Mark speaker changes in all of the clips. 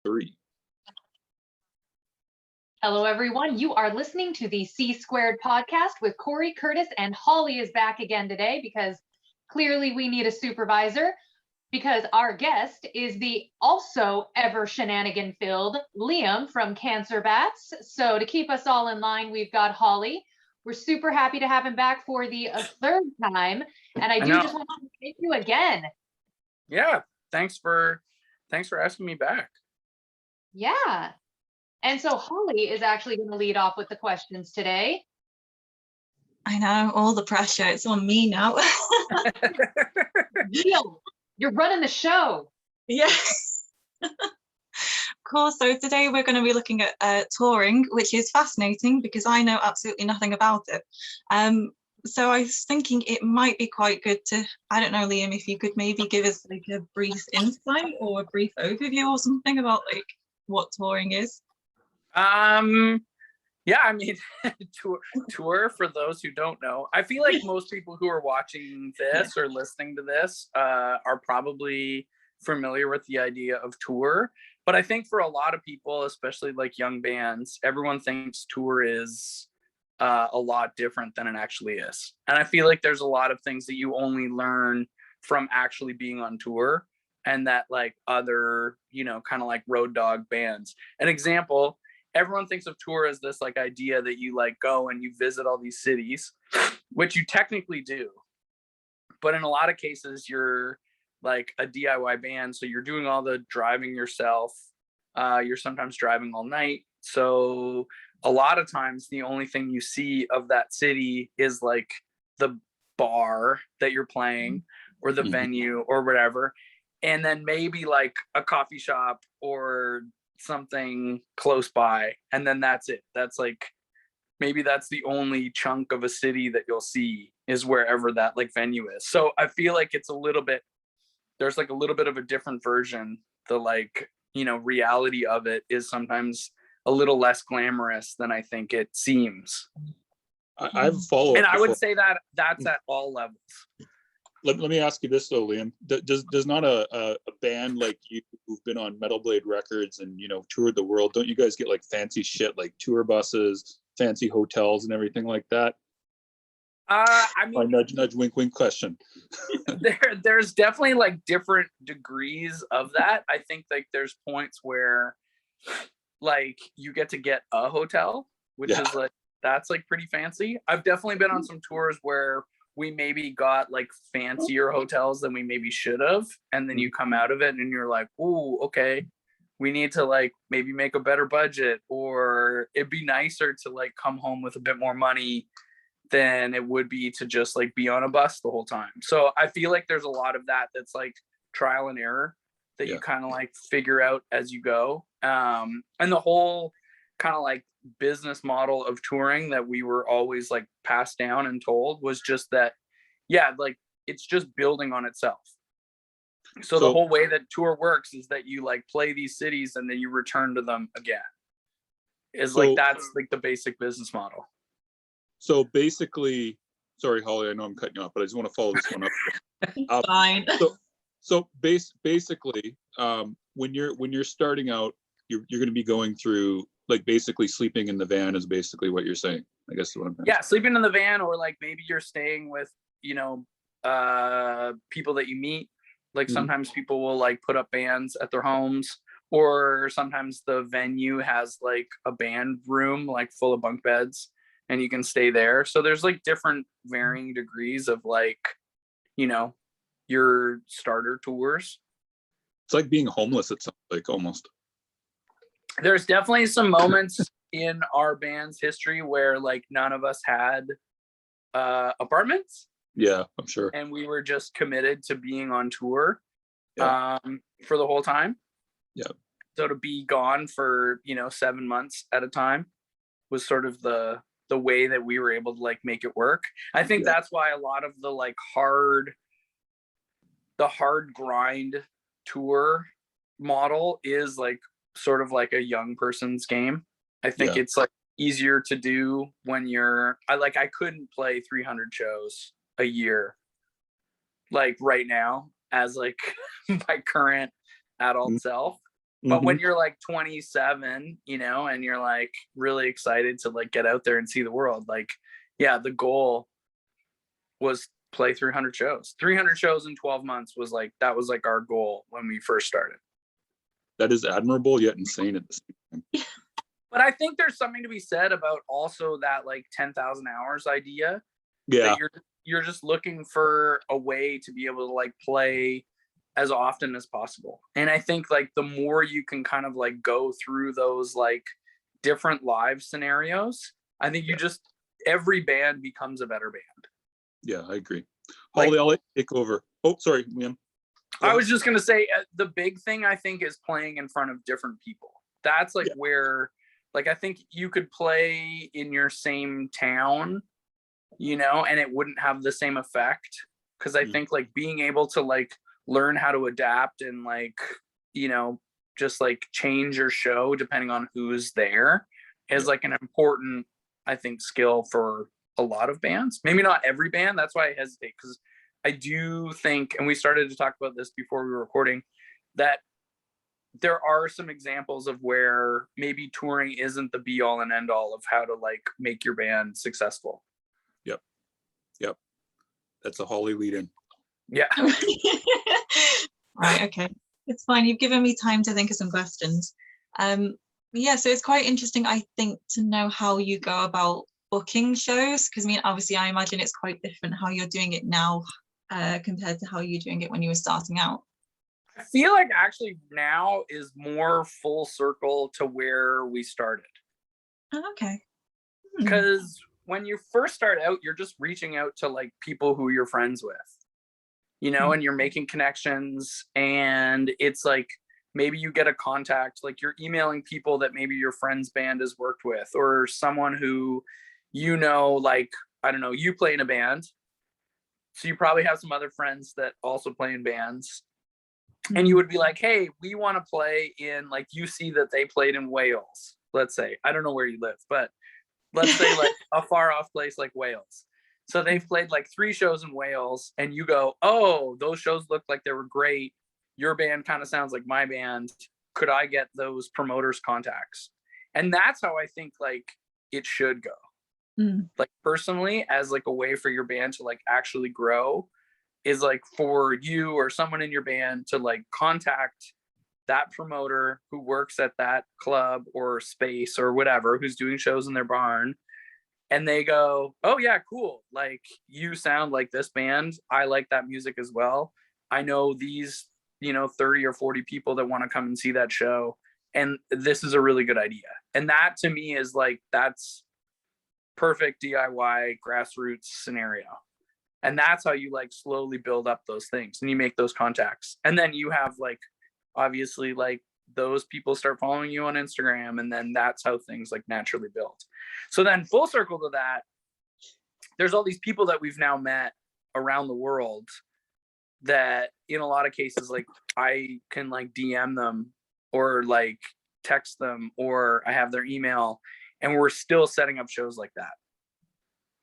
Speaker 1: Three.
Speaker 2: Hello, everyone. You are listening to the C Squared podcast with Corey, Curtis, and Holly is back again today because clearly we need a supervisor because our guest is the also ever shenanigan filled Liam from Cancer Bats. So to keep us all in line, we've got Holly. We're super happy to have him back for the third time. And I just want to thank you again.
Speaker 3: Yeah. Thanks for asking me back.
Speaker 2: Yeah. And so Holly is actually going to lead off with the questions today.
Speaker 4: I know, all the pressure. It's on me now.
Speaker 2: You're running the show.
Speaker 4: Yeah. Cool. So today we're going to be looking at touring, which is fascinating because I know absolutely nothing about it. So I was thinking it might be quite good to, I don't know, Liam, if you could maybe give us like a brief insight or a brief overview or something about like what touring is.
Speaker 3: Yeah, I mean, tour for those who don't know. I feel like most people who are watching this or listening to this are probably familiar with the idea of tour. But I think for a lot of people, especially like young bands, everyone thinks tour is a lot different than it actually is. And I feel like there's a lot of things that you only learn from actually being on tour and that like other, kind of like road dog bands. An example, everyone thinks of tour as this like idea that you like go and you visit all these cities, which you technically do. But in a lot of cases, you're like a DIY band. So you're doing all the driving yourself. You're sometimes driving all night. So a lot of times the only thing you see of that city is like the bar that you're playing or the venue or whatever. And then maybe like a coffee shop or something close by. And then that's it. That's like, maybe that's the only chunk of a city that you'll see is wherever that like venue is. So I feel like it's there's like a little bit of a different version. The like, reality of it is sometimes a little less glamorous than I think it seems.
Speaker 1: I've followed.
Speaker 3: And I would say that that's at all levels.
Speaker 1: Let me ask you this though, Liam. Does not a band like you who've been on Metal Blade Records and toured the world, don't you guys get like fancy shit like tour buses, fancy hotels, and everything like that?
Speaker 3: I mean,
Speaker 1: nudge, wink, wink question.
Speaker 3: there's definitely like different degrees of that. I think like there's points where like you get to get a hotel, which is like that's like pretty fancy. I've definitely been on some tours where we maybe got like fancier hotels than we maybe should have. And then you come out of it and you're like, ooh, okay, we need to like maybe make a better budget, or it'd be nicer to like come home with a bit more money than it would be to just like be on a bus the whole time. So I feel like there's a lot of that's like trial and error that you kind of like figure out as you go. And the whole kind of like business model of touring that we were always like passed down and told was just that like it's just building on itself. So the whole way that tour works is that you like play these cities and then you return to them again. That's like the basic business model.
Speaker 1: So basically, sorry Holly, I know I'm cutting you off, but I just want to follow this one up.
Speaker 4: Fine.
Speaker 1: So basically, when you're starting out, you're going to be going through like basically sleeping in the van is basically what you're saying. I guess is what I'm saying.
Speaker 3: Yeah, sleeping in the van, or like maybe you're staying with people that you meet. Like sometimes people will like put up bands at their homes, or sometimes the venue has like a band room like full of bunk beds and you can stay there. So there's like different varying degrees of like, your starter tours.
Speaker 1: It's like being homeless, it sounds like almost.
Speaker 3: There's definitely some moments in our band's history where like none of us had apartments.
Speaker 1: Yeah, I'm sure.
Speaker 3: And we were just committed to being on tour for the whole time.
Speaker 1: Yeah.
Speaker 3: So to be gone for, 7 months at a time was sort of the way that we were able to like make it work. I think that's why a lot of the like hard grind tour model is like sort of like a young person's game. I think it's like easier to do when I couldn't play 300 shows a year like right now as like my current adult self. But when
Speaker 1: Mhm.
Speaker 3: you're like 27, you know, and you're like really excited to like get out there and see the world, like, yeah, the goal was play 300 shows. 300 shows in 12 months was like, that was like our goal when we first started.
Speaker 1: That is admirable yet insane at the same time.
Speaker 3: But I think there's something to be said about also that like 10,000 hours idea,
Speaker 1: Yeah,
Speaker 3: that you're just looking for a way to be able to like play as often as possible. And I think like the more you can kind of like go through those like different live scenarios, I think you just every band becomes a better band.
Speaker 1: yeah, I agree.
Speaker 3: Like-
Speaker 1: Holly, I'll let you take over. Oh, sorry, Liam. Go
Speaker 3: I
Speaker 1: ahead.
Speaker 3: was just gonna say the big thing I think is playing in front of different people. That's like
Speaker 1: Yeah.
Speaker 3: where, like, I think you could play in your same town, you know, and it wouldn't have the same effect. Because I
Speaker 1: Mhm.
Speaker 3: think like being able to like learn how to adapt and like, you know, just like change your show depending on who's there is
Speaker 1: Yeah.
Speaker 3: like an important, I think, skill for a lot of bands. Maybe not every band. That's why I hesitate, because I do think, and we started to talk about this before we were recording, that there are some examples of where maybe touring isn't the be all and end all of how to like make your band successful.
Speaker 1: That's a Holly lead in.
Speaker 3: Yeah.
Speaker 4: Right, okay. It's fine. You've given me time to think of some questions. Yeah, so it's quite interesting, I think, to know how you go about booking shows, because I mean, obviously, I imagine it's quite different how you're doing it now compared to how you're doing it when you were starting out.
Speaker 3: I feel like actually now is more full circle to where we started.
Speaker 4: Oh, okay. Hmm.
Speaker 3: Because when you first start out, you're just reaching out to like people who you're friends with, you know, and you're making connections, and it's like maybe you get a contact, like you're emailing people that maybe your friend's band has worked with, or someone who, you know, like, I don't know, you play in a band, so you probably have some other friends that also play in bands, and you would be like, hey, we want to play in, like, you see that they played in Wales, let's say, I don't know where you live, but let's say like a far off place like Wales. So they've played like 3 shows in Wales, and you go, oh, those shows look like they were great. Your band kind of sounds like my band. Could I get those promoters' contacts? And that's how I think like it should go. Like personally, as like a way for your band to like actually grow, is like for you or someone in your band to like contact that promoter who works at that club or space or whatever, who's doing shows in their barn, and they go, oh yeah, cool, like you sound like this band, I like that music as well, I know these, you know, 30 or 40 people that want to come and see that show, and this is a really good idea. And that to me is like, that's perfect DIY grassroots scenario. And that's how you like slowly build up those things, and you make those contacts, and then you have like, obviously, like those people start following you on Instagram, and then that's how things like naturally build. So then full circle to that, there's all these people that we've now met around the world that in a lot of cases, like I can like DM them or like text them, or I have their email, and we're still setting up shows like that.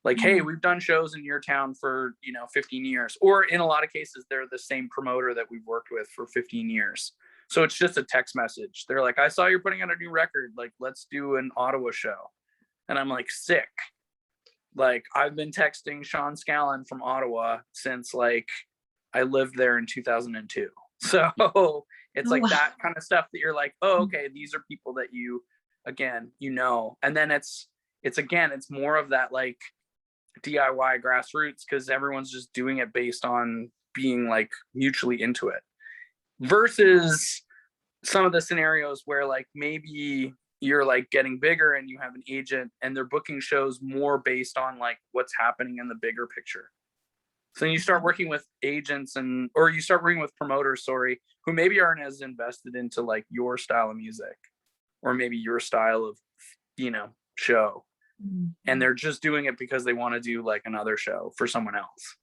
Speaker 3: Like, hey, we've done shows in your town for, you know, 15 years. Or in a lot of cases, they're the same promoter that we've worked with for 15 years. So it's just a text message. They're like, I saw you're putting out a new record. Like, let's do an Ottawa show. And I'm like, sick. Like, I've been texting Sean Scallon from Ottawa since like I lived there in 2002. So it's like that kind of stuff that you're like, oh, okay, these are people that you, again, you know. And then it's again, it's more of that like DIY grassroots, because everyone's just doing it based on being like mutually into it, versus some of the scenarios where like maybe you're like getting bigger and you have an agent and they're booking shows more based on like what's happening in the bigger picture. So you start working with agents or you start working with promoters, sorry, who maybe aren't as invested into like your style of music or maybe your style of, you know, show. And they're just doing it because they want to do like another show for someone else,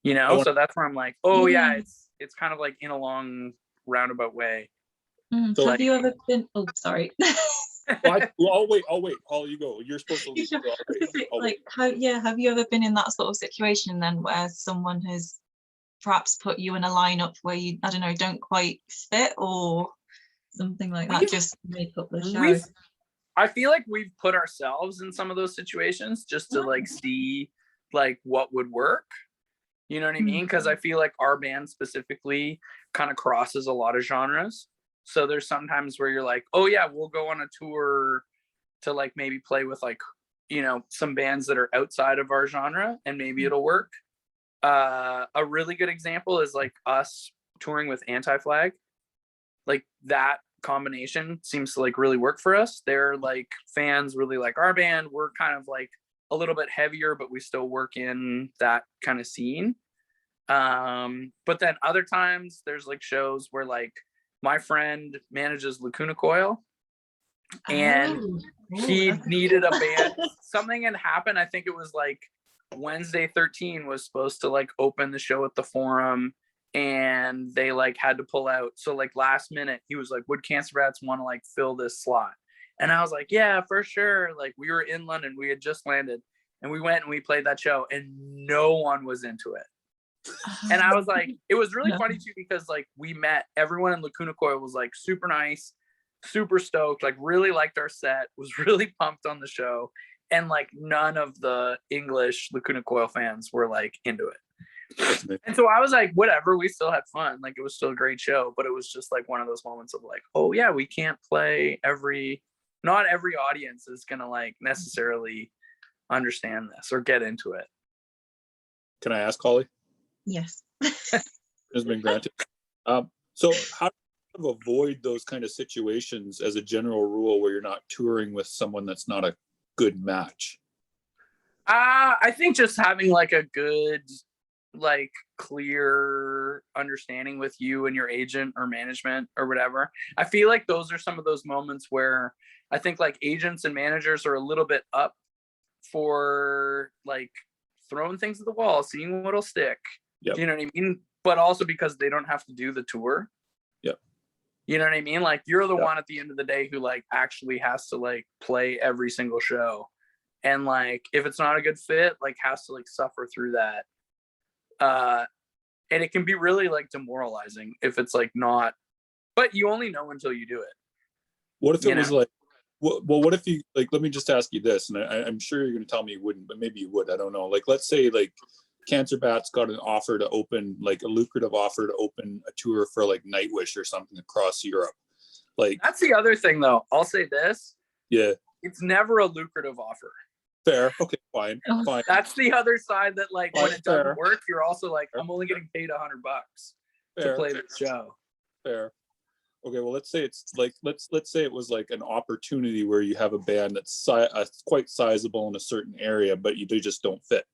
Speaker 3: you know. So that's where I'm like, oh yeah, it's kind of like in a long roundabout way.
Speaker 1: So,
Speaker 4: have you ever been, oh sorry.
Speaker 1: I'll wait, Holly, you go, you're supposed to lead, so I'll wait.
Speaker 4: Have you ever been in that sort of situation then where someone has perhaps put you in a lineup where you, I don't know, don't quite fit, or something like that,
Speaker 3: We've-
Speaker 4: just to make up the show.
Speaker 3: I feel like we've put ourselves in some of those situations just to like see like what would work. You know what I mean? Because I feel like our band specifically kind of crosses a lot of genres. So there's sometimes where you're like, oh yeah, we'll go on a tour to like maybe play with like, you know, some bands that are outside of our genre and maybe it'll work. A really good example is like us touring with Anti-Flag. Like that combination seems to like really work for us. They're like fans really like our band. We're kind of like a little bit heavier, but we still work in that kind of scene. But then other times there's like shows where like my friend manages Lacuna Coil and he needed a band. Something had happened. I think it was like Wednesday 13 was supposed to like open the show at the Forum and they like had to pull out. So like last minute he was like, would Cancer Bats want to like fill this slot? And I was like, yeah, for sure. Like we were in London, we had just landed and we went and we played that show and no one was into it. And I was like, it was really funny too, because like we met everyone in Lacuna Coil was like super nice, super stoked, like really liked our set, was really pumped on the show. And like none of the English Lacuna Coil fans were like into it. And so I was like, whatever, we still had fun. Like it was still a great show, but it was just like one of those moments of like, oh yeah, we can't play not every audience is gonna like necessarily understand this or get into it.
Speaker 1: Can I ask, Holly?
Speaker 4: Yes.
Speaker 1: Has been granted. So how do you avoid those kind of situations as a general rule where you're not touring with someone that's not a good match?
Speaker 3: I think just having like a good, like clear understanding with you and your agent or management or whatever. I feel like those are some of those moments where I think like agents and managers are a little bit up for like throwing things at the wall, seeing what'll stick.
Speaker 1: Yep.
Speaker 3: You know what I mean? But also because they don't have to do the tour.
Speaker 1: Yep.
Speaker 3: You know what I mean? Like you're the
Speaker 1: Yep.
Speaker 3: one at the end of the day who like actually has to like play every single show. And like if it's not a good fit, like has to like suffer through that. And it can be really like demoralizing if it's like not, but you only know until you do it.
Speaker 1: What if it
Speaker 3: You
Speaker 1: was
Speaker 3: know?
Speaker 1: like, well, what if you like, let me just ask you this, and I'm sure you're going to tell me you wouldn't, but maybe you would. I don't know. Like, let's say like Cancer Bats got an offer to open, like a lucrative offer to open a tour for like Nightwish or something across Europe. Like,
Speaker 3: That's the other thing though. I'll say this.
Speaker 1: yeah,
Speaker 3: It's never a lucrative offer.
Speaker 1: fair. Okay, fine, fine.
Speaker 3: That's the other side that like when it
Speaker 1: Fair.
Speaker 3: doesn't work, you're also like, I'm only getting paid $100 to
Speaker 1: Fair.
Speaker 3: play this show.
Speaker 1: Fair. Okay, well, let's say it's like let's say it was like an opportunity where you have a band that's quite sizable in a certain area, but they just don't fit.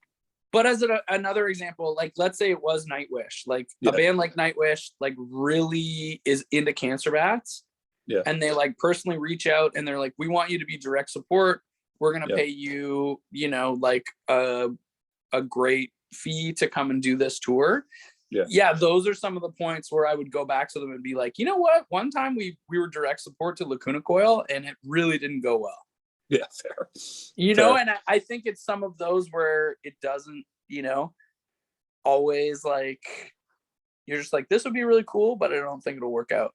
Speaker 3: But as another example, like let's say it was Nightwish, like
Speaker 1: Yeah.
Speaker 3: a band like Nightwish, like really is into Cancer Bats.
Speaker 1: Yeah.
Speaker 3: And they like personally reach out and they're like, we want you to be direct support. We're going to
Speaker 1: Yeah.
Speaker 3: pay you, you know, like a great fee to come and do this tour.
Speaker 1: Yeah.
Speaker 3: Yeah. Those are some of the points where I would go back to them and be like, you know what? One time we were direct support to Lacuna Coil and it really didn't go well.
Speaker 1: Yeah, fair.
Speaker 3: You know,
Speaker 1: Fair.
Speaker 3: and I think it's some of those where it doesn't, you know, always like, you're just like, this would be really cool, but I don't think it'll work out.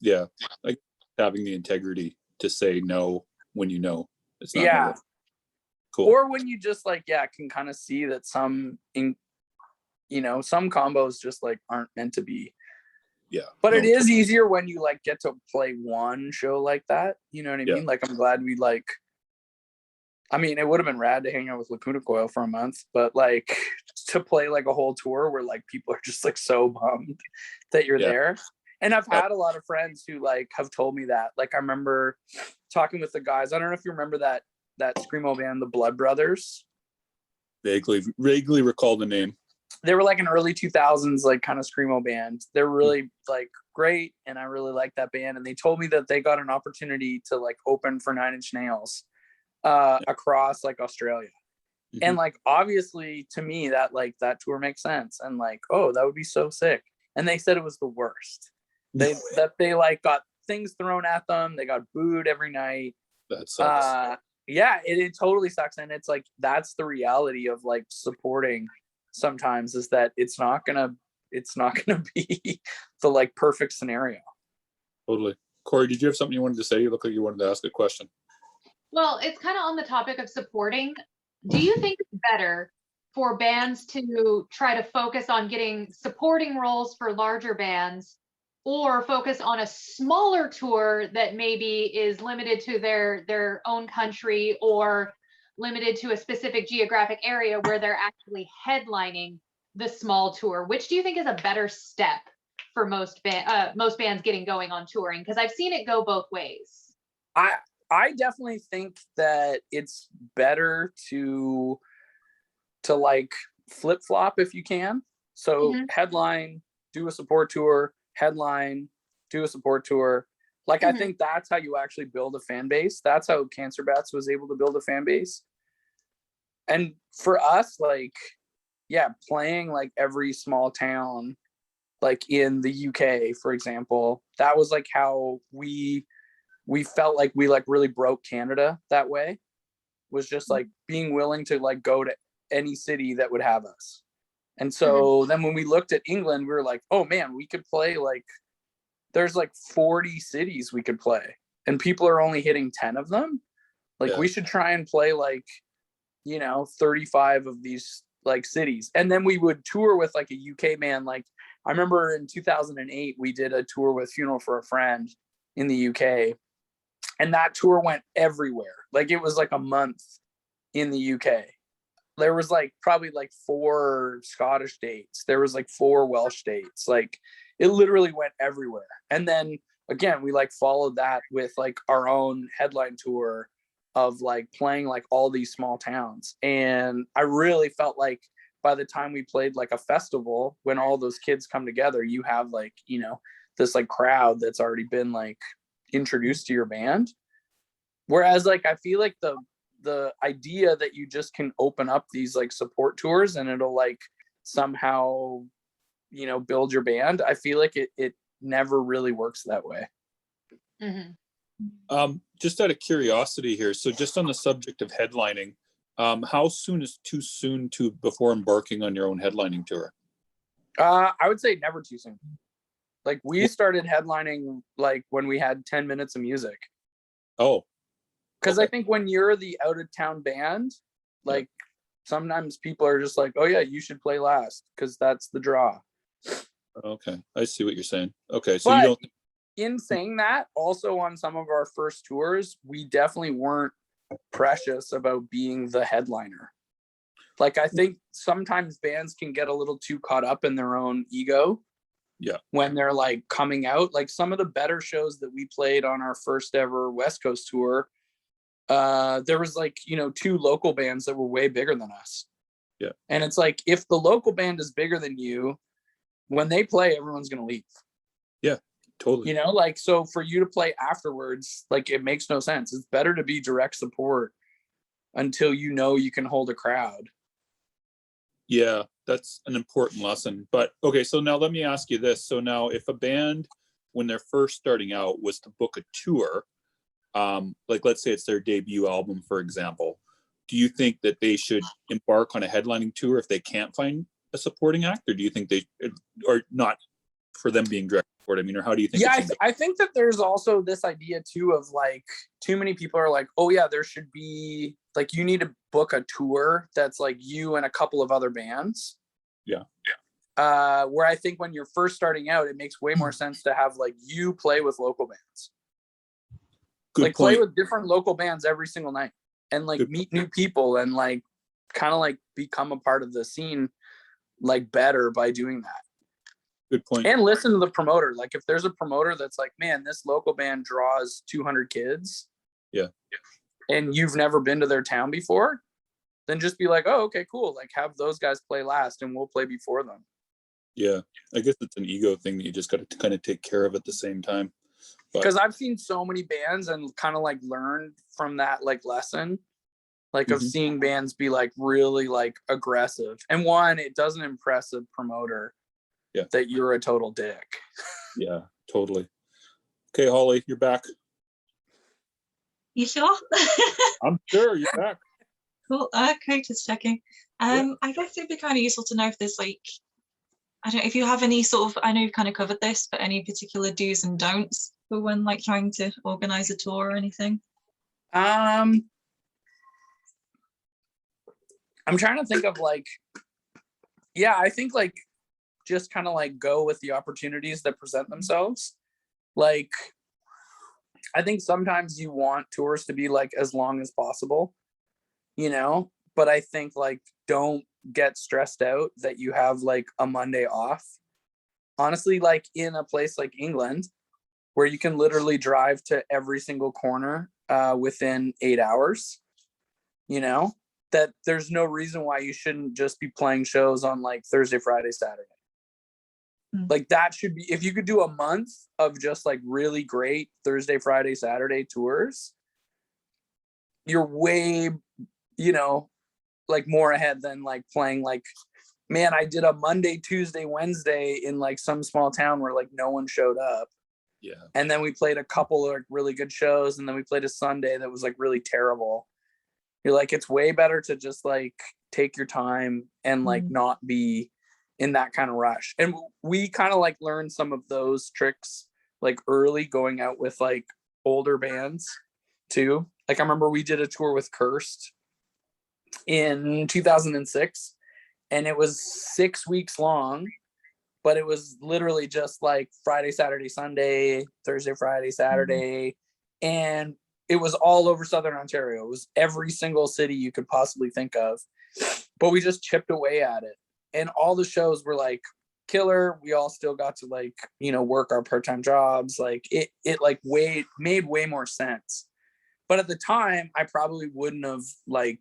Speaker 1: Yeah, like having the integrity to say no when you know it's not.
Speaker 3: Yeah.
Speaker 1: gonna work. Cool.
Speaker 3: Or when you just like, yeah, can kind of see that some combos just like aren't meant to be.
Speaker 1: Yeah.
Speaker 3: But
Speaker 1: No,
Speaker 3: it is easier when you like get to play one show like that. You know what I
Speaker 1: Yeah.
Speaker 3: mean? Like I'm glad we like, I mean, it would have been rad to hang out with Lacuna Coil for a month, but like to play like a whole tour where like people are just like so bummed that you're
Speaker 1: Yeah.
Speaker 3: there. And I've
Speaker 1: Yep.
Speaker 3: had a lot of friends who like have told me that. Like I remember talking with the guys. I don't know if you remember that screamo band, the Blood Brothers.
Speaker 1: vaguely recall the name.
Speaker 3: They were like an early 2000s like kind of screamo band. They're really like great, and I really like that band. And they told me that they got an opportunity to like open for Nine Inch Nails across like Australia. And like obviously to me that like that tour makes sense, and like, oh, that would be so sick. And they said it was the worst. They like got things thrown at them. They got booed every night.
Speaker 1: That sucks.
Speaker 3: Yeah, it totally sucks. And it's like that's the reality of like supporting sometimes, is that it's not gonna be the like perfect scenario.
Speaker 1: Totally. Corey, did you have something you wanted to say? You look like you wanted to ask a question.
Speaker 2: Well, it's kind of on the topic of supporting. Do you think it's better for bands to try to focus on getting supporting roles for larger bands, or focus on a smaller tour that maybe is limited to their own country or limited to a specific geographic area where they're actually headlining the small tour? Which do you think is a better step for most bands getting going on touring? Because I've seen it go both ways.
Speaker 3: I definitely think that it's better to like flip flop if you can. So headline, do a support tour, headline, do a support tour. Like I think that's how you actually build a fan base. That's how Cancer Bats was able to build a fan base. And for us, like, yeah, playing like every small town, like in the UK, for example, that was like how we felt like we like really broke Canada that way, was just like being willing to like go to any city that would have us. And so then when we looked at England, we were like, oh man, we could play like, there's like 40 cities we could play and people are only hitting 10 of them. Like we should try and play like, 35 of these like cities. And then we would tour with like a UK band. Like I remember in 2008, we did a tour with Funeral for a Friend in the UK. And that tour went everywhere. Like it was like a month in the UK. There was like probably like 4 Scottish dates. There was like 4 Welsh dates. Like it literally went everywhere. And then again, we like followed that with like our own headline tour of like playing like all these small towns. And I really felt like by the time we played like a festival, when all those kids come together, you have like, this like crowd that's already been like introduced to your band. Whereas like I feel like the idea that you just can open up these like support tours and it'll like somehow build your band, I feel like it never really works that way.
Speaker 1: Just out of curiosity here, so just on the subject of headlining, how soon is too soon before embarking on your own headlining tour?
Speaker 3: I would say never too soon. Like we started headlining like when we had 10 minutes of music.
Speaker 1: Oh,
Speaker 3: because I think when you're the out of town band, like sometimes people are just like, oh yeah, you should play last because that's the draw.
Speaker 1: Okay, I see what you're saying. Okay, so
Speaker 3: but
Speaker 1: you don't.
Speaker 3: In saying that, also on some of our first tours, we definitely weren't precious about being the headliner. Like I think sometimes bands can get a little too caught up in their own ego.
Speaker 1: Yeah.
Speaker 3: When they're like coming out, like some of the better shows that we played on our first ever West Coast tour, there was like 2 local bands that were way bigger than us.
Speaker 1: Yeah.
Speaker 3: And it's like if the local band is bigger than you, when they play, everyone's gonna leave.
Speaker 1: Yeah, totally.
Speaker 3: Like so for you to play afterwards, like it makes no sense. It's better to be direct support until you can hold a crowd.
Speaker 1: Yeah, that's an important lesson. But okay, so now let me ask you this. So now if a band, when they're first starting out, was to book a tour, like let's say it's their debut album, for example, do you think that they should embark on a headlining tour if they can't find a supporting act, or do you think they, or not for them being direct support? I mean, or how do you think?
Speaker 3: Yeah, I think that there's also this idea too of like too many people are like, oh yeah, there should be like you need to book a tour that's like you and a couple of other bands.
Speaker 1: Yeah.
Speaker 3: Where I think when you're first starting out, it makes way more sense to have like you play with local bands.
Speaker 1: Good
Speaker 3: like
Speaker 1: point.
Speaker 3: Play with different local bands every single night and like meet new people and like kind of like become a part of the scene like better by doing that.
Speaker 1: Good point.
Speaker 3: And listen to the promoter. Like if there's a promoter that's like, man, this local band draws 200 kids.
Speaker 1: Yeah.
Speaker 3: And you've never been to their town before, then just be like, oh, okay, cool. Like have those guys play last and we'll play before them.
Speaker 1: Yeah. I guess it's an ego thing that you just got to kind of take care of at the same time.
Speaker 3: Because I've seen so many bands and kind of like learned from that like lesson, like of seeing bands be like really like aggressive. And one, it doesn't impress a promoter that you're a total dick.
Speaker 1: Yeah, totally. Okay, Holly, you're back.
Speaker 4: You sure?
Speaker 1: I'm sure you're back.
Speaker 4: Cool. Okay, just checking. I guess it'd be kind of useful to know if there's like, I don't know if you have any sort of, I know you've kind of covered this, but any particular do's and don'ts for when like trying to organize a tour or anything?
Speaker 3: I'm trying to think of like, yeah, I think like just kind of like go with the opportunities that present themselves. Like, I think sometimes you want tours to be like as long as possible, but I think like don't get stressed out that you have like a Monday off. Honestly, like in a place like England, where you can literally drive to every single corner within 8 hours, that there's no reason why you shouldn't just be playing shows on like Thursday, Friday, Saturday. Like that should be, if you could do a month of just like really great Thursday, Friday, Saturday tours, you're way, like more ahead than like playing like, man, I did a Monday, Tuesday, Wednesday in like some small town where like no one showed up.
Speaker 1: Yeah.
Speaker 3: And then we played a couple of like really good shows, and then we played a Sunday that was like really terrible. You're like, it's way better to just like take your time and like not be in that kind of rush. And we kind of like learned some of those tricks like early going out with like older bands too. Like I remember we did a tour with Cursed in 2006, and it was 6 weeks long, but it was literally just like Friday, Saturday, Sunday, Thursday, Friday, Saturday. And it was all over Southern Ontario. It was every single city you could possibly think of, but we just chipped away at it. And all the shows were like killer. We all still got to like, work our part-time jobs. Like it like made way more sense. But at the time, I probably wouldn't have like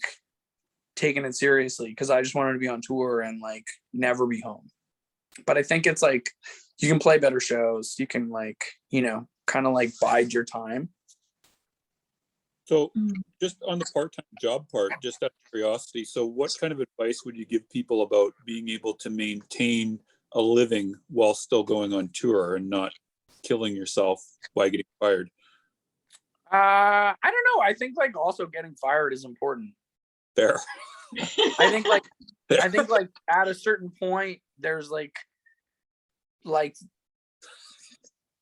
Speaker 3: taken it seriously because I just wanted to be on tour and like never be home. But I think it's like you can play better shows. You can like, kind of like bide your time.
Speaker 1: So just on the part-time job part, just out of curiosity, so what kind of advice would you give people about being able to maintain a living while still going on tour and not killing yourself by getting fired?
Speaker 3: I don't know. I think like also getting fired is important.
Speaker 1: There.
Speaker 3: I think like at a certain point there's like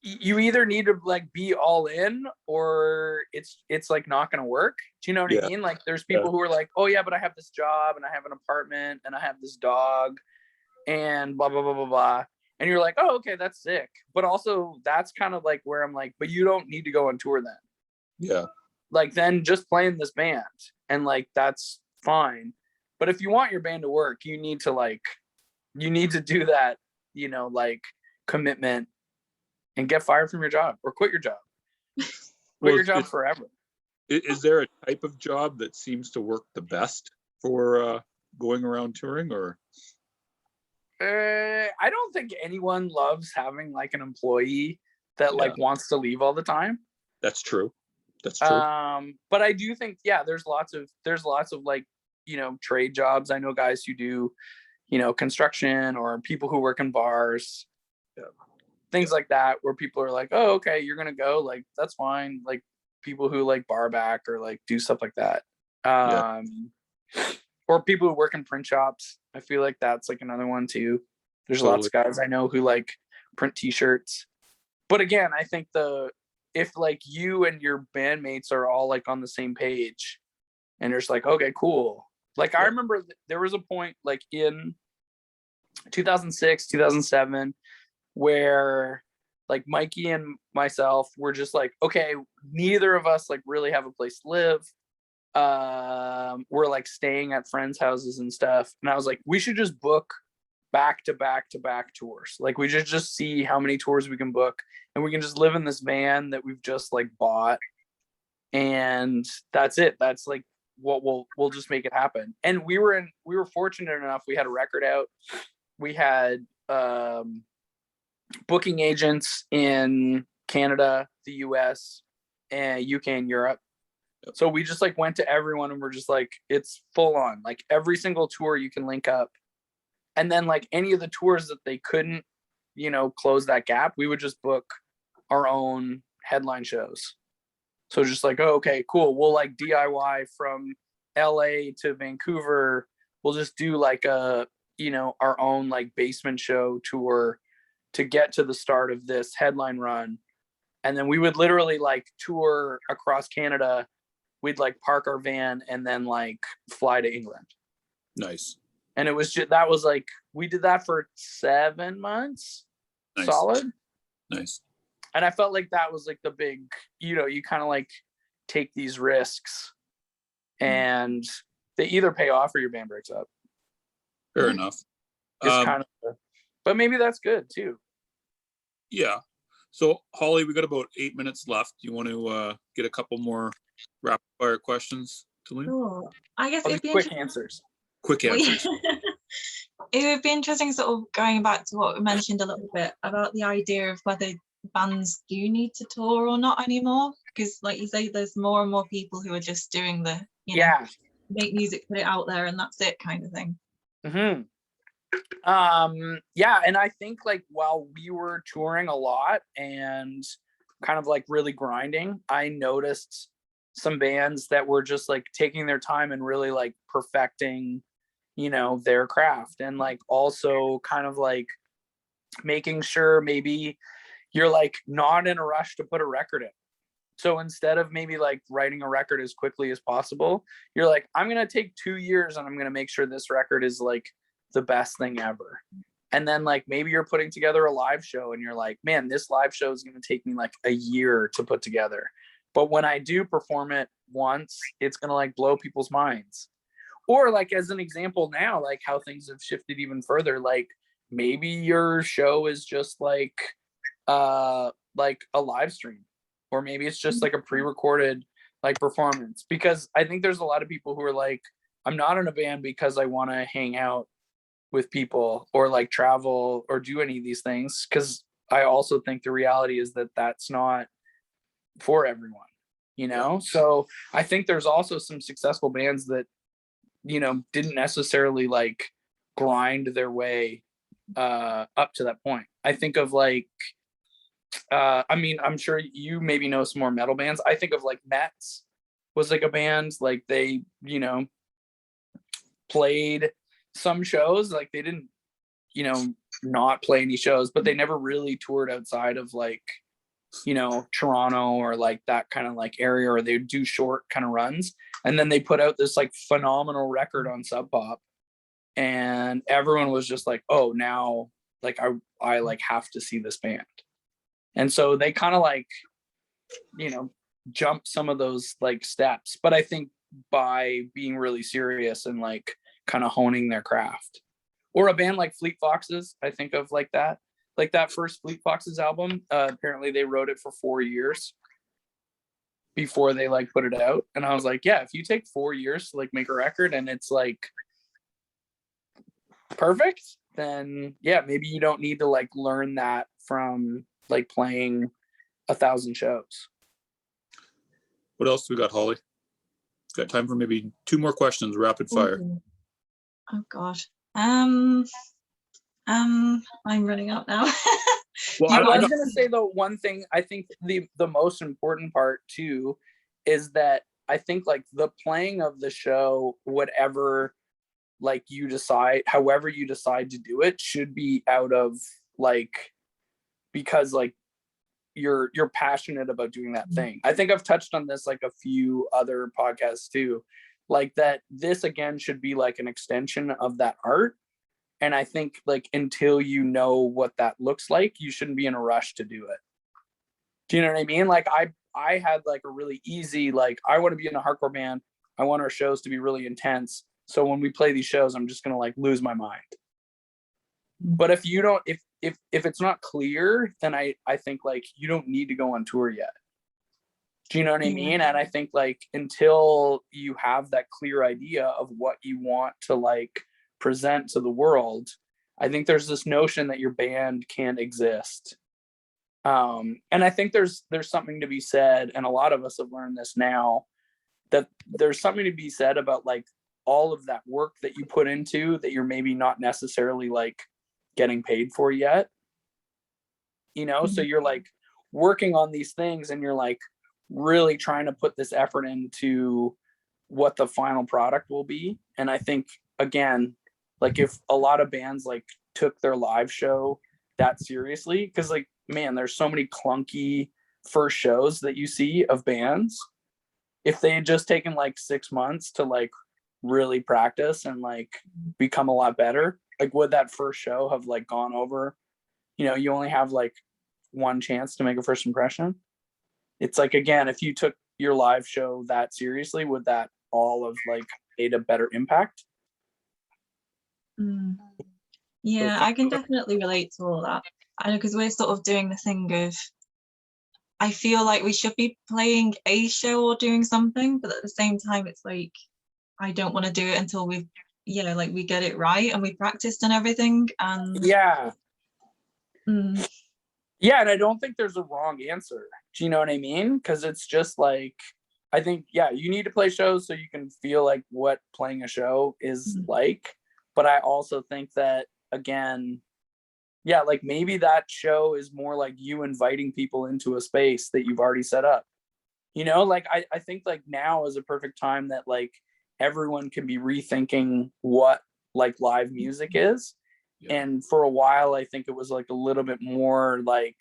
Speaker 3: you either need to like be all in or it's like not gonna work. Do you know what I mean? Like there's people who are like, oh yeah, but I have this job and I have an apartment and I have this dog and blah blah blah blah blah. And you're like, oh okay, that's sick. But also that's kind of like where I'm like, but you don't need to go on tour then.
Speaker 1: Yeah.
Speaker 3: Like then just play in this band and like that's fine. But if you want your band to work, you need to do that, like commitment and get fired from your job or quit your job. Quit your job forever.
Speaker 1: Is there a type of job that seems to work the best for going around touring, or?
Speaker 3: I don't think anyone loves having like an employee that like wants to leave all the time.
Speaker 1: That's true. That's true.
Speaker 3: But I do think, there's lots of like, trade jobs. I know guys who do, construction or people who work in bars, things like that, where people are like, oh, okay, you're going to go, like, that's fine. Like people who like bar back or like do stuff like that. Or people who work in print shops. I feel like that's like another one too. There's lots of guys I know who like print t-shirts. But again, I think if like you and your bandmates are all like on the same page and there's like, okay, cool. Like I remember there was a point like in 2006, 2007, where like Mikey and myself were just like, okay, neither of us like really have a place to live. We're like staying at friends' houses and stuff. And I was like, we should just book back to back to back tours. Like we should just see how many tours we can book, and we can just live in this van that we've just like bought. And that's it. That's like what we'll just make it happen. And we were fortunate enough. We had a record out. We had booking agents in Canada, the US, and UK and Europe. So we just like went to everyone and we're just like, it's full on, like every single tour you can link up. And then like any of the tours that they couldn't, close that gap, we would just book our own headline shows. So just like, oh, okay, cool. We'll like DIY from LA to Vancouver. We'll just do like our own like basement show tour to get to the start of this headline run. And then we would literally like tour across Canada. We'd like park our van and then like fly to England.
Speaker 1: Nice.
Speaker 3: And it was just, that was like, we did that for 7 months.
Speaker 1: Nice.
Speaker 3: Solid.
Speaker 1: Nice.
Speaker 3: And I felt like that was like the big, you know, you kind of like take these risks and they either pay off or your band breaks up.
Speaker 1: Fair enough.
Speaker 3: It's kind of, but maybe that's good too.
Speaker 1: Yeah. So Holly, we got about 8 minutes left. Do you want to get a couple more rapid fire questions to Liam?
Speaker 4: Sure. I guess
Speaker 3: I'll
Speaker 4: it'd
Speaker 3: do
Speaker 4: be
Speaker 3: quick
Speaker 4: interesting.
Speaker 3: answers.
Speaker 1: Quick answers.
Speaker 4: It would be interesting, sort of going back to what we mentioned a little bit about the idea of whether bands do need to tour or not anymore. Because, like you say, there's more and more people who are just doing the, you know,
Speaker 3: Yeah.
Speaker 4: make music, put it out there, and that's it kind of thing.
Speaker 3: Mm-hmm. Yeah, and I think like while we were touring a lot and kind of like really grinding, I noticed some bands that were just like taking their time and really like perfecting, you know, their craft, and like also kind of like making sure maybe you're like not in a rush to put a record in. So instead of maybe like writing a record as quickly as possible, you're like, I'm going to take 2 years and I'm going to make sure this record is like the best thing ever. And then like maybe you're putting together a live show and you're like, man, this live show is going to take me like a year to put together. But when I do perform it once, it's going to like blow people's minds. Or like as an example now, like how things have shifted even further, like maybe your show is just like a live stream, or maybe it's just like a pre-recorded like performance. Because I think there's a lot of people who are like, I'm not in a band because I want to hang out with people or like travel or do any of these things. Because I also think the reality is that that's not for everyone, you know? So I think there's also some successful bands that, you know, didn't necessarily like grind their way up to that point. I think of like, I mean, I'm sure you maybe know some more metal bands. I think of like Mets was like a band, like they, you know, played some shows, like they didn't, you know, not play any shows, but they never really toured outside of like, you know, Toronto or like that kind of like area, or they would do short kind of runs. And then they put out this like phenomenal record on Sub Pop, and everyone was just like, oh, now like I like have to see this band. And so they kind of like, you know, jump some of those like steps, but I think by being really serious and like kind of honing their craft. Or a band like Fleet Foxes, I think of like that first Fleet Foxes album, apparently they wrote it for 4 years before they like put it out. And I was like, yeah, if you take 4 years to like make a record and it's like perfect, then yeah, maybe you don't need to like learn that from like playing 1,000 shows.
Speaker 1: What else do we got, Holly? Got time for maybe 2 more questions, rapid fire.
Speaker 4: Ooh. Oh God. I'm running out now.
Speaker 1: Well,
Speaker 3: I
Speaker 1: I
Speaker 3: was
Speaker 1: know,
Speaker 3: gonna say though, one thing I think the most important part too is that I think like the playing of the show, whatever like you decide, however you decide to do it, should be out of like, because like you're passionate about doing that thing. I think I've touched on this like a few other podcasts too, like that this again should be like an extension of that art. And I think like until you know what that looks like, you shouldn't be in a rush to do it. Do you know what I mean? Like I had like a really easy, like I want to be in a hardcore band. I want our shows to be really intense. So when we play these shows, I'm just gonna like lose my mind. But if you don't, if it's not clear, then I think like you don't need to go on tour yet. Do you know what I mean? And I think like until you have that clear idea of what you want to like present to the world, I think there's this notion that your band can't exist. And I think there's something to be said, and a lot of us have learned this now, that there's something to be said about like all of that work that you put into that you're maybe not necessarily like getting paid for yet. You know, so you're like working on these things and you're like really trying to put this effort into what the final product will be. And I think again, like if a lot of bands like took their live show that seriously, because like, man, there's so many clunky first shows that you see of bands, if they had just taken like 6 months to like really practice and like become a lot better, like would that first show have like gone over? You know, you only have like one chance to make a first impression. It's like, again, if you took your live show that seriously, would that all have like made a better impact?
Speaker 4: Mm. Yeah, I can definitely relate to all that. I know, because we're sort of doing the thing of, I feel like we should be playing a show or doing something, but at the same time, it's like, I don't want to do it until we've, yeah, like we get it right and we practiced and everything. And
Speaker 3: Yeah.
Speaker 4: mm,
Speaker 3: Yeah, and I don't think there's a wrong answer. Do you know what I mean? Because it's just like, I think, yeah, you need to play shows so you can feel like what playing a show is like. But I also think that, again, yeah, like maybe that show is more like you inviting people into a space that you've already set up. You know, like I think like now is a perfect time that like everyone can be rethinking what like live music is.
Speaker 1: Yeah.
Speaker 3: And for a while, I think it was like a little bit more like,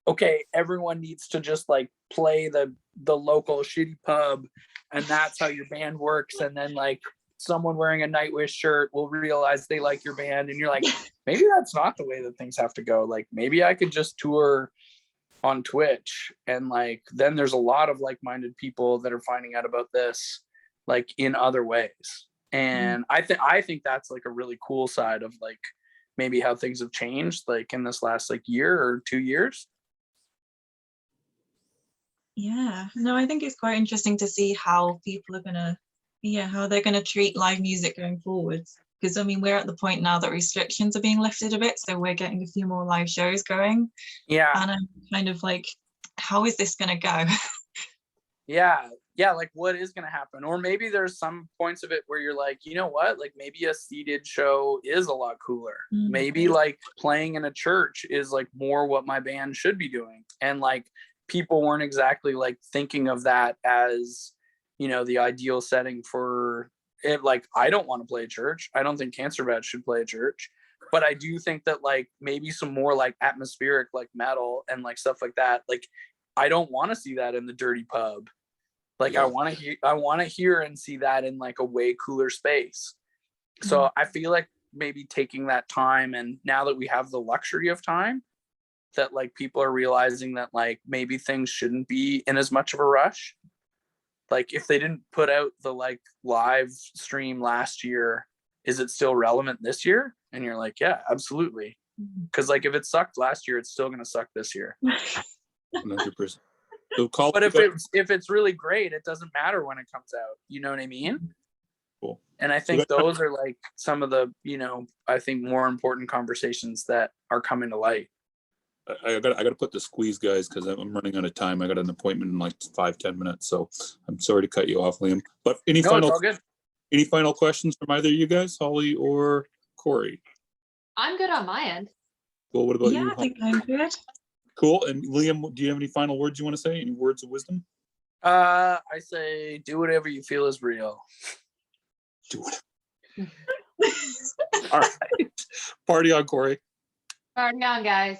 Speaker 3: okay, everyone needs to just like play the local shitty pub, and that's how your band works. And then like someone wearing a Nightwish shirt will realize they like your band, and you're like, maybe that's not the way that things have to go. Like maybe I could just tour on Twitch, and like then there's a lot of like-minded people that are finding out about this like in other ways. And I think that's like a really cool side of like maybe how things have changed like in this last like year or 2 years.
Speaker 4: yeah, no, I think it's quite interesting to see how people are gonna, yeah, how they're gonna treat live music going forwards. Because I mean, we're at the point now that restrictions are being lifted a bit, so we're getting a few more live shows going.
Speaker 3: Yeah.
Speaker 4: And I'm kind of like, how is this gonna go?
Speaker 3: Yeah, like what is going to happen? Or maybe there's some points of it where you're like, you know what, like maybe a seated show is a lot cooler. Maybe like playing in a church is like more what my band should be doing. And like people weren't exactly like thinking of that as, you know, the ideal setting for it. Like I don't want to play a church. I don't think Cancer Bad should play a church. But I do think that like maybe some more like atmospheric like metal and like stuff like that, like I don't want to see that in the dirty pub. Like
Speaker 1: Yeah.
Speaker 3: I want to hear and see that in like a way cooler space. So I feel like maybe taking that time, and now that we have the luxury of time, that like people are realizing that like maybe things shouldn't be in as much of a rush. Like if they didn't put out the like live stream last year, is it still relevant this year? And you're like, yeah, absolutely. Because like if it sucked last year, it's still gonna suck this year.
Speaker 1: 100%. So call.
Speaker 3: But if it's really great, it doesn't matter when it comes out. You know what I mean?
Speaker 1: Cool.
Speaker 3: And I think those are like some of the, you know, I think more important conversations that are coming to light.
Speaker 1: I got to put the squeeze, guys, because I'm running out of time. I got an appointment in like 5-10 minutes, so I'm sorry to cut you off, Liam. But
Speaker 3: It's all good.
Speaker 1: any final questions from either of you guys, Holly or Corey?
Speaker 2: I'm good on my end.
Speaker 1: Well, what about you?
Speaker 4: Yeah, I think I'm good.
Speaker 1: Cool. And Liam, do you have any final words you want to say? Any words of wisdom?
Speaker 3: I say do whatever you feel is real.
Speaker 1: Do it. All right. Party on, Corey.
Speaker 2: Party on, guys.